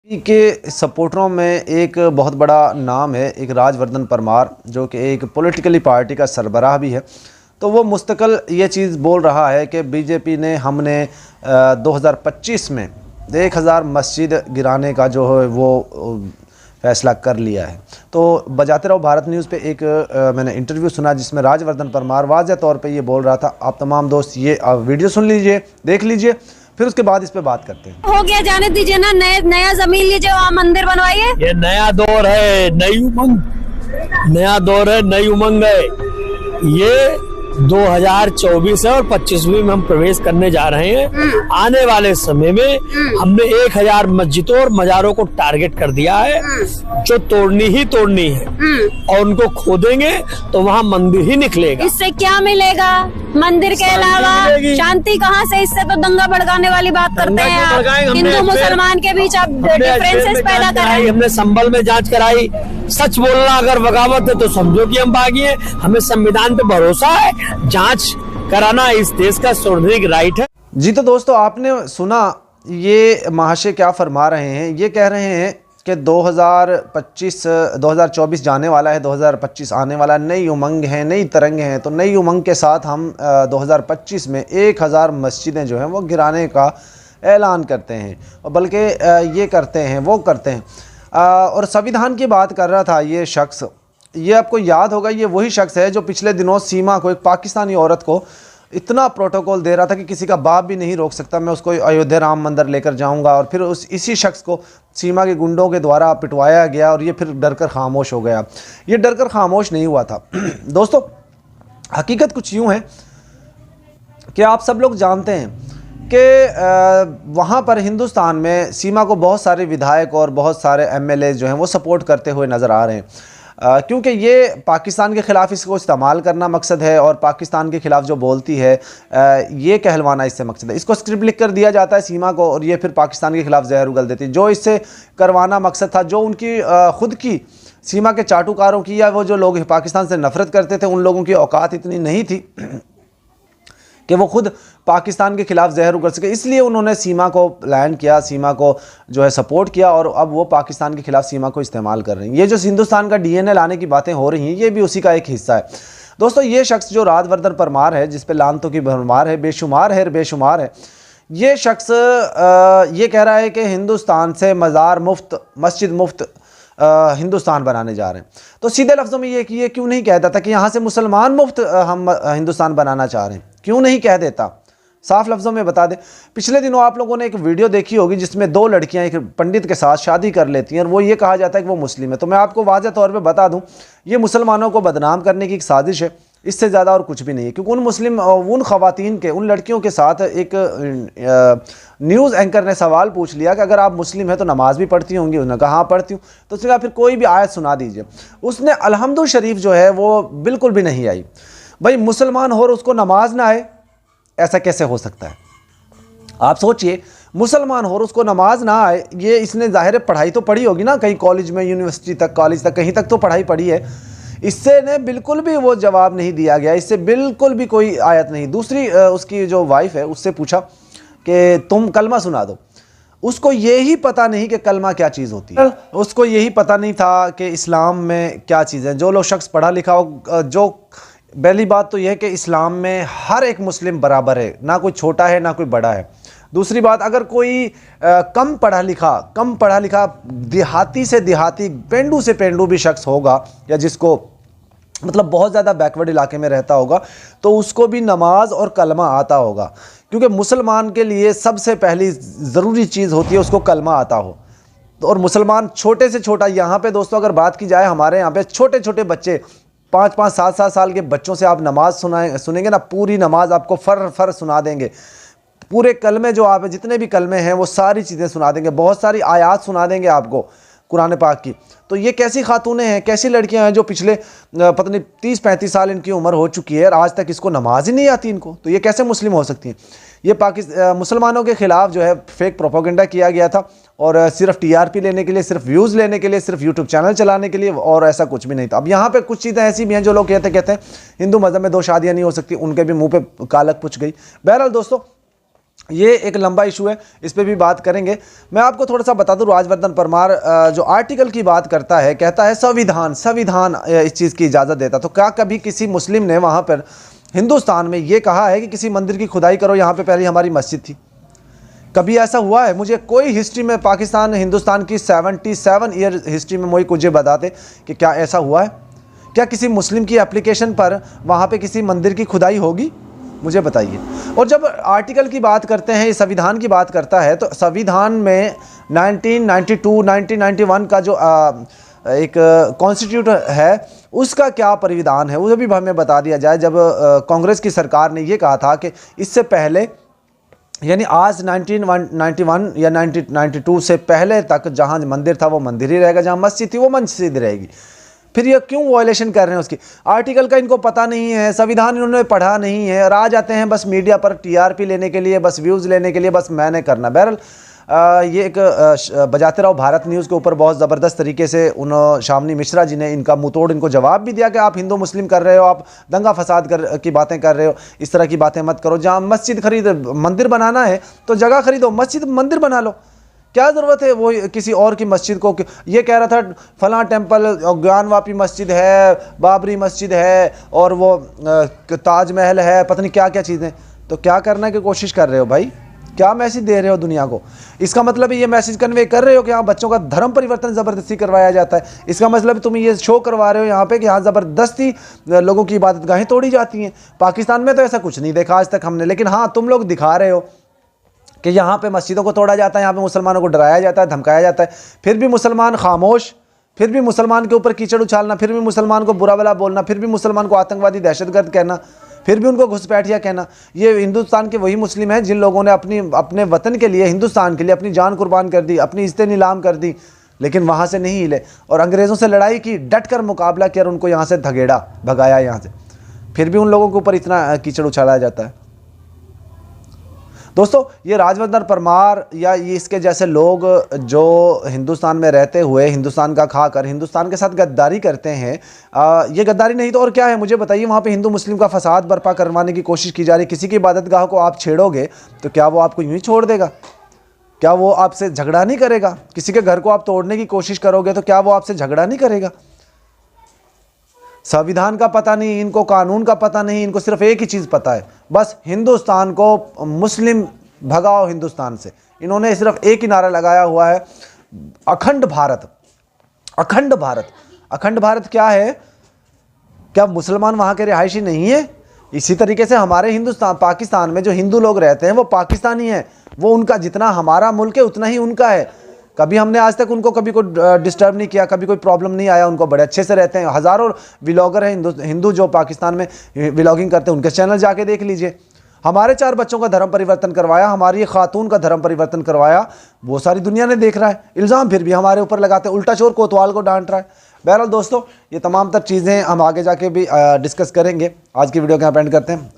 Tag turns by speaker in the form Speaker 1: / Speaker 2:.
Speaker 1: के सपोर्टरों में एक बहुत बड़ा नाम है, एक राजवर्धन परमार, जो कि एक पॉलिटिकली पार्टी का सरबराह भी है। तो वो मुस्तकिल ये चीज़ बोल रहा है कि बीजेपी ने हमने 2025 में 1000 मस्जिद गिराने का जो है वो फैसला कर लिया है। तो बजाते रहो भारत न्यूज़ पे एक मैंने इंटरव्यू सुना जिसमें राजवर्धन परमार वाज़ह तौर पे ये बोल रहा था। आप तमाम दोस्त ये वीडियो सुन लीजिए, देख लीजिए, फिर उसके बाद इस पे बात करते हैं।
Speaker 2: हो गया, जाने दीजिए ना। नया जमीन लीजिए, वहाँ मंदिर बनवाइए।
Speaker 3: ये नया दौर है, नई उमंग, नया दौर है, नई उमंग है। ये 2024 है और 25वीं में हम प्रवेश करने जा रहे हैं। आने वाले समय में हमने 1000 मस्जिदों और मज़ारों को टारगेट कर दिया है, जो तोड़नी ही तोड़नी है, और उनको खोदेंगे तो वहाँ मंदिर ही निकलेगा।
Speaker 2: इससे क्या मिलेगा? मंदिर के अलावा शांति कहाँ से? इससे तो दंगा भड़काने वाली बात करते हैं आप। हिंदू मुसलमान के बीच आप डिफरेंसेस पैदा कर रहे हैं।
Speaker 3: हमने संभल में जांच कराई। सच बोलना अगर बगावत है तो समझो कि हम बागी हैं। हमें संविधान पे भरोसा है, जांच कराना इस देश का संवैधानिक राइट है।
Speaker 1: जी तो दोस्तों, आपने सुना ये महाशय क्या फरमा रहे हैं। ये कह रहे हैं कि 2024 जाने वाला है, 2025 आने वाला है, नई उमंग है, नई तरंगे हैं। तो नई उमंग के साथ हम 2025 में 1000 मस्जिदें जो हैं वो गिराने का ऐलान करते हैं, और बल्कि ये करते हैं, वो करते हैं। और संविधान की बात कर रहा था ये शख्स। ये आपको याद होगा, ये वही शख्स है जो पिछले दिनों सीमा को, एक पाकिस्तानी औरत को, इतना प्रोटोकॉल दे रहा था कि किसी का बाप भी नहीं रोक सकता, मैं उसको अयोध्या राम मंदिर लेकर जाऊंगा। और फिर इसी शख्स को सीमा के गुंडों के द्वारा पिटवाया गया और ये फिर डरकर खामोश हो गया। ये डरकर खामोश नहीं हुआ था। दोस्तों, हकीकत कुछ यूँ है कि आप सब लोग जानते हैं कि वहाँ पर हिंदुस्तान में सीमा को बहुत सारे विधायक और बहुत सारे एमएलए जो हैं वो सपोर्ट करते हुए नज़र आ रहे हैं, क्योंकि ये पाकिस्तान के ख़िलाफ़ इसको इस्तेमाल करना मकसद है, और पाकिस्तान के ख़िलाफ़ जो बोलती है ये कहलवाना इससे मकसद है। इसको स्क्रिप्ट लिख कर दिया जाता है सीमा को, और ये फिर पाकिस्तान के ख़िलाफ़ जहर उगल देती है। जो इससे करवाना मकसद था, जो उनकी ख़ुद की सीमा के चाटुकारों की, या वो जो लोग पाकिस्तान से नफ़रत करते थे, उन लोगों की औकात इतनी नहीं थी कि वो खुद पाकिस्तान के ख़िलाफ़ जहर उगल सके। इसलिए उन्होंने सीमा को लैंड किया, सीमा को जो है सपोर्ट किया, और अब वो पाकिस्तान के ख़िलाफ़ सीमा को इस्तेमाल कर रही हैं। ये जो हिंदुस्तान का डीएनए लाने की बातें हो रही हैं, ये भी उसी का एक हिस्सा है। दोस्तों, ये शख्स जो राजवर्धन परमार है, जिस पे लानतों की भरमार है, बेशुमार है, ये शख्स ये कह रहा है कि हिंदुस्तान से मज़ार मुफ्त, मस्जिद मुफ्त हिंदुस्तान बनाने जा रहे हैं। तो सीधे लफ्ज़ों में ये कि ये क्यों नहीं कहता था कि यहाँ से मुसलमान मुफ्त हम हिंदुस्तान बनाना चाह रहे हैं? क्यों नहीं कह देता? साफ लफ्ज़ों में बता दे। पिछले दिनों आप लोगों ने एक वीडियो देखी होगी जिसमें 2 लड़कियां एक पंडित के साथ शादी कर लेती हैं, और वो ये कहा जाता है कि वो मुस्लिम है। तो मैं आपको वाज़ह तौर पे बता दूं, ये मुसलमानों को बदनाम करने की एक साजिश है, इससे ज़्यादा और कुछ भी नहीं है। क्योंकि उन ख़वातीन के, उन लड़कियों के साथ एक न्यूज़ एंकर ने सवाल पूछ लिया कि अगर आप मुस्लिम हैं तो नमाज भी पढ़ती होंगी? उसने कहा हाँ पढ़ती हूँ। तो उसने कहा फिर कोई भी आयत सुना दीजिए। उसने अलहम्दुल शरीफ जो है वो बिल्कुल भी नहीं आई। भाई, मुसलमान हो और उसको नमाज ना आए, ऐसा कैसे हो सकता है? आप सोचिए, मुसलमान हो और उसको नमाज ना आए। ये इसने ज़ाहिर पढ़ाई तो पढ़ी होगी ना, कहीं कॉलेज में, यूनिवर्सिटी तक, कॉलेज तक, कहीं तक तो पढ़ाई पढ़ी है। इससे ने बिल्कुल भी वो जवाब नहीं दिया गया, इससे बिल्कुल भी कोई आयत नहीं। दूसरी उसकी जो वाइफ है, उससे पूछा कि तुम कलमा सुना दो। उसको यही पता नहीं कि कलमा क्या चीज़ होती है, उसको यही पता नहीं था कि इस्लाम में क्या चीज़ है। जो लोग शख्स पढ़ा लिखा हो, जो पहली बात तो यह है कि इस्लाम में हर एक मुस्लिम बराबर है, ना कोई छोटा है ना कोई बड़ा है। दूसरी बात, अगर कोई कम पढ़ा लिखा देहाती से देहाती, पेंडू से पेंडू भी शख्स होगा, या जिसको मतलब बहुत ज़्यादा बैकवर्ड इलाके में रहता होगा, तो उसको भी नमाज और कलमा आता होगा। क्योंकि मुसलमान के लिए सबसे पहली ज़रूरी चीज़ होती है उसको कलमा आता हो। और मुसलमान छोटे से छोटा, यहाँ पे दोस्तों अगर बात की जाए, हमारे यहाँ पे छोटे छोटे बच्चे, 5-5, 7-7 साल के बच्चों से आप नमाज सुनेंगे ना, पूरी नमाज आपको फर सुना देंगे। पूरे कलमे जो आप जितने भी कलमे हैं वो सारी चीज़ें सुना देंगे, बहुत सारी आयात सुना देंगे आपको कुरान पाक की। तो ये कैसी खातूनें हैं, कैसी लड़कियां हैं जो पिछले पता नहीं 30-35 साल इनकी उम्र हो चुकी है और आज तक इसको नमाज ही नहीं आती इनको? तो ये कैसे मुस्लिम हो सकती हैं? ये मुसलमानों के ख़िलाफ़ जो है फेक प्रोपेगेंडा किया गया था, और सिर्फ टीआरपी लेने के लिए, सिर्फ व्यूज़ लेने के लिए, सिर्फ यूट्यूब चैनल चलाने के लिए, और ऐसा कुछ भी नहीं था। अब यहाँ पे कुछ चीज़ें ऐसी भी हैं जो लोग कहते हैं हिंदू मज़हब में 2 शादियाँ नहीं हो सकती, उनके भी मुँह पर कालक पुछ गई। बहरहाल दोस्तों, ये एक लंबा इशू है, इस पे भी बात करेंगे। मैं आपको थोड़ा सा बता दूं, राजवर्धन परमार जो आर्टिकल की बात करता है, कहता है संविधान इस चीज़ की इजाज़त देता। तो क्या कभी किसी मुस्लिम ने वहाँ पर हिंदुस्तान में ये कहा है कि किसी मंदिर की खुदाई करो, यहाँ पे पहले हमारी मस्जिद थी? कभी ऐसा हुआ है? मुझे कोई हिस्ट्री में, पाकिस्तान हिंदुस्तान की 77 ईयर हिस्ट्री में मुझे बताते कि क्या ऐसा हुआ है? क्या किसी मुस्लिम की एप्लीकेशन पर वहाँ पे किसी मंदिर की खुदाई होगी? मुझे बताइए। और जब आर्टिकल की बात करते हैं, संविधान की बात करता है, तो संविधान में 1992 1991 का जो एक कॉन्स्टिट्यूट है, उसका क्या परिविधान है वो भी हमें बता दिया जाए। जब कांग्रेस की सरकार ने ये कहा था कि इससे पहले, यानी आज 1991 या 1992 से पहले तक जहाँ मंदिर था वो मंदिर ही रहेगा, जहाँ मस्जिद थी वो मस्जिद रहेगी। फिर ये क्यों वायलेशन कर रहे हैं उसकी? आर्टिकल का इनको पता नहीं है, संविधान इन्होंने पढ़ा नहीं है, और आ जाते हैं बस मीडिया पर टीआरपी लेने के लिए, बस व्यूज़ लेने के लिए, बस मैंने करना। बहरहाल ये एक बजाते रहो भारत न्यूज़ के ऊपर बहुत ज़बरदस्त तरीके से शामनी मिश्रा जी ने इनका मुंह तोड़ इनको जवाब भी दिया कि आप हिंदू मुस्लिम कर रहे हो, आप दंगा फसाद की बातें कर रहे हो, इस तरह की बातें मत करो। जहाँ मस्जिद मंदिर बनाना है तो जगह खरीदो, मस्जिद मंदिर बना लो, क्या ज़रूरत है वो किसी और की मस्जिद को? ये कह रहा था फलां टेम्पल ज्ञानवापी मस्जिद है, बाबरी मस्जिद है, और वो ताजमहल है, पता नहीं क्या क्या चीज़ें। तो क्या करने की कोशिश कर रहे हो भाई? क्या मैसेज दे रहे हो दुनिया को? इसका मतलब ये मैसेज कन्वे कर रहे हो कि यहाँ बच्चों का धर्म परिवर्तन ज़बरदस्ती करवाया जाता है। इसका मतलब तुम ये शो करवा रहे हो यहाँ पे कि यहाँ ज़बरदस्ती लोगों की इबादतगाहें तोड़ी जाती हैं। पाकिस्तान में तो ऐसा कुछ नहीं देखा आज तक हमने, लेकिन हाँ, तुम लोग दिखा रहे हो कि यहाँ पे मस्जिदों को तोड़ा जाता है, यहाँ पे मुसलमानों को डराया जाता है, धमकाया जाता है। फिर भी मुसलमान खामोश, फिर भी मुसलमान के ऊपर कीचड़ उछालना, फिर भी मुसलमान को बुरा भला बोलना, फिर भी मुसलमान को आतंकवादी दहशतगर्द कहना, फिर भी उनको घुसपैठिया कहना। ये हिंदुस्तान के वही मुस्लिम हैं जिन लोगों ने अपने वतन के लिए, हिंदुस्तान के लिए अपनी जान कुर्बान कर दी, अपनी इज्जतें नीलाम कर दी, लेकिन वहाँ से नहीं हिले और अंग्रेज़ों से लड़ाई की, डट कर मुकाबला किया और उनको यहाँ से धगेड़ा भगाया यहाँ से। फिर भी उन लोगों के ऊपर इतना कीचड़ उछाला जाता है। दोस्तों, ये राजवर्धन परमार या ये इसके जैसे लोग जो हिंदुस्तान में रहते हुए हिंदुस्तान का खाकर हिंदुस्तान के साथ गद्दारी करते हैं, ये गद्दारी नहीं तो और क्या है? मुझे बताइए। वहाँ पे हिंदू मुस्लिम का फसाद बर्पा करवाने की कोशिश की जा रही है। किसी की इबादतगाह को आप छेड़ोगे तो क्या वो आपको यूं ही छोड़ देगा? क्या वो आपसे झगड़ा नहीं करेगा? किसी के घर को आप तोड़ने की कोशिश करोगे तो क्या वो आपसे झगड़ा नहीं करेगा? संविधान का पता नहीं इनको, कानून का पता नहीं इनको, सिर्फ एक ही चीज़ पता है, बस हिंदुस्तान को मुस्लिम भगाओ हिंदुस्तान से। इन्होंने सिर्फ एक ही नारा लगाया हुआ है, अखंड भारत। अखंड भारत, अखंड भारत क्या है? क्या मुसलमान वहाँ के रिहायशी नहीं है? इसी तरीके से हमारे हिंदुस्तान पाकिस्तान में जो हिंदू लोग रहते हैं वो पाकिस्तानी हैं, वो उनका जितना हमारा मुल्क है उतना ही उनका है। कभी हमने आज तक उनको कभी कोई डिस्टर्ब नहीं किया, कभी कोई प्रॉब्लम नहीं आया, उनको बड़े अच्छे से रहते हैं। हज़ारों व्लॉगर हैं हिंदू जो पाकिस्तान में व्लॉगिंग करते हैं, उनके चैनल जाके देख लीजिए। हमारे 4 बच्चों का धर्म परिवर्तन करवाया, हमारी खातून का धर्म परिवर्तन करवाया, वो सारी दुनिया ने देख रहा है। इल्ज़ाम फिर भी हमारे ऊपर लगाते हैं, उल्टा चोर कोतवाल को डांट रहा है। बहरहाल दोस्तों, ये तमाम तर चीज़ें हम आगे जाके भी डिस्कस करेंगे। आज की वीडियो को यहाँ पे एंड करते हैं।